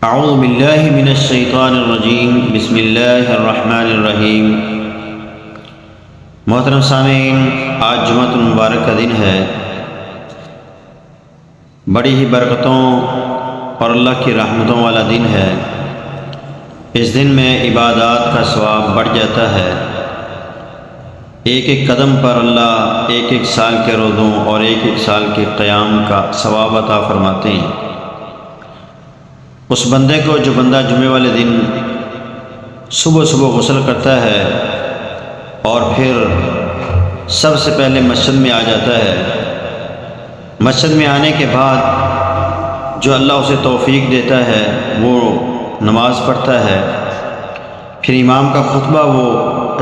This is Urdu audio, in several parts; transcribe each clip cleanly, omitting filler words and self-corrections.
اعوذ باللہ من الشیطان الرجیم بسم اللہ الرحمن الرحیم۔ محترم سامعین، آج جمعہ المبارک کا دن ہے، بڑی ہی برکتوں اور اللہ کی رحمتوں والا دن ہے۔ اس دن میں عبادات کا ثواب بڑھ جاتا ہے۔ ایک ایک قدم پر اللہ ایک ایک سال کے روزوں اور ایک ایک سال کے قیام کا ثواب عطا فرماتے ہیں۔ اس بندے کو جو بندہ جمعے والے دن صبح صبح غسل کرتا ہے اور پھر سب سے پہلے مسجد میں آ جاتا ہے، مسجد میں آنے کے بعد جو اللہ اسے توفیق دیتا ہے وہ نماز پڑھتا ہے، پھر امام کا خطبہ وہ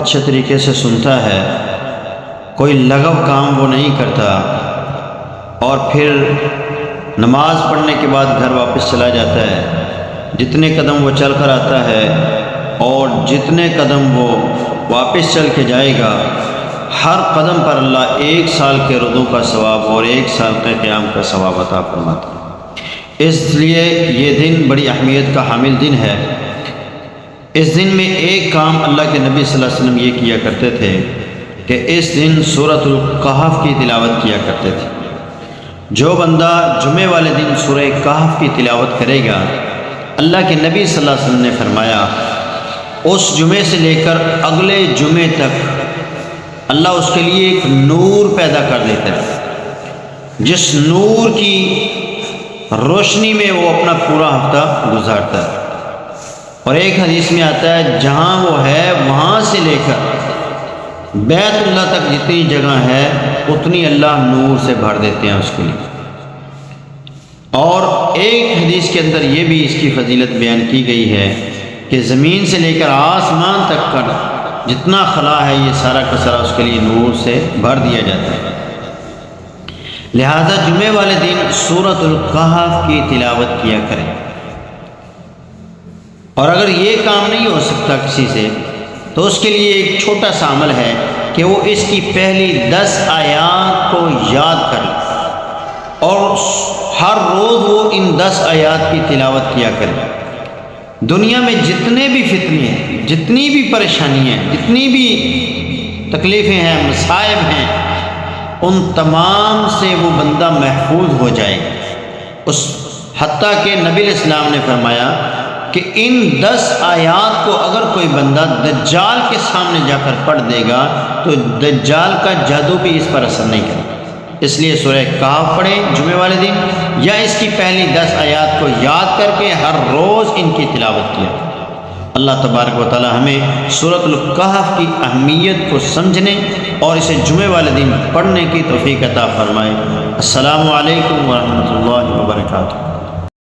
اچھے طریقے سے سنتا ہے، کوئی لغو کام وہ نہیں کرتا، اور پھر نماز پڑھنے کے بعد گھر واپس چلا جاتا ہے۔ جتنے قدم وہ چل کر آتا ہے اور جتنے قدم وہ واپس چل کے جائے گا، ہر قدم پر اللہ ایک سال کے روزوں کا ثواب اور ایک سال کے قیام کا ثواب عطا فرماتا ہے۔ اس لیے یہ دن بڑی اہمیت کا حامل دن ہے۔ اس دن میں ایک کام اللہ کے نبی صلی اللہ علیہ وسلم یہ کیا کرتے تھے کہ اس دن سورۃ الکہف کی تلاوت کیا کرتے تھے۔ جو بندہ جمعے والے دن سورہ کہف کی تلاوت کرے گا، اللہ کے نبی صلی اللہ علیہ وسلم نے فرمایا اس جمعے سے لے کر اگلے جمعے تک اللہ اس کے لیے ایک نور پیدا کر دیتا ہے، جس نور کی روشنی میں وہ اپنا پورا ہفتہ گزارتا ہے۔ اور ایک حدیث میں آتا ہے جہاں وہ ہے وہاں سے لے کر بیت اللہ تک جتنی جگہ ہے اتنی اللہ نور سے بھر دیتے ہیں اس کے لیے۔ اور ایک حدیث کے اندر یہ بھی اس کی فضیلت بیان کی گئی ہے کہ زمین سے لے کر آسمان تک کا جتنا خلا ہے یہ سارا کا سارا اس کے لیے نور سے بھر دیا جاتا ہے۔ لہذا جمعے والے دن سورۃ الکہف کی تلاوت کیا کریں۔ اور اگر یہ کام نہیں ہو سکتا کسی سے تو اس کے لیے ایک چھوٹا سا عمل ہے کہ وہ اس کی پہلی 10 آیات کو یاد کر لے اور ہر روز وہ ان 10 آیات کی تلاوت کیا کرے۔ دنیا میں جتنے بھی فتنے ہیں، جتنی بھی پریشانیاں ہیں، جتنی بھی تکلیفیں ہیں، مصائب ہیں، ان تمام سے وہ بندہ محفوظ ہو جائے گا۔ حتیٰ کہ نبی علیہ السلام نے فرمایا کہ ان 10 آیات کو اگر کوئی بندہ دجال کے سامنے جا کر پڑھ دے گا تو دجال کا جادو بھی اس پر اثر نہیں کرے گا۔ اس لیے سورہ کہف پڑھیں جمعے والے دن، یا اس کی پہلی 10 آیات کو یاد کر کے ہر روز ان کی تلاوت کیا۔ اللہ تبارک و تعالی ہمیں سورۃ الکہف کی اہمیت کو سمجھنے اور اسے جمعے والے دن پڑھنے کی توفیق عطا فرمائے۔ السلام علیکم ورحمۃ اللہ وبرکاتہ۔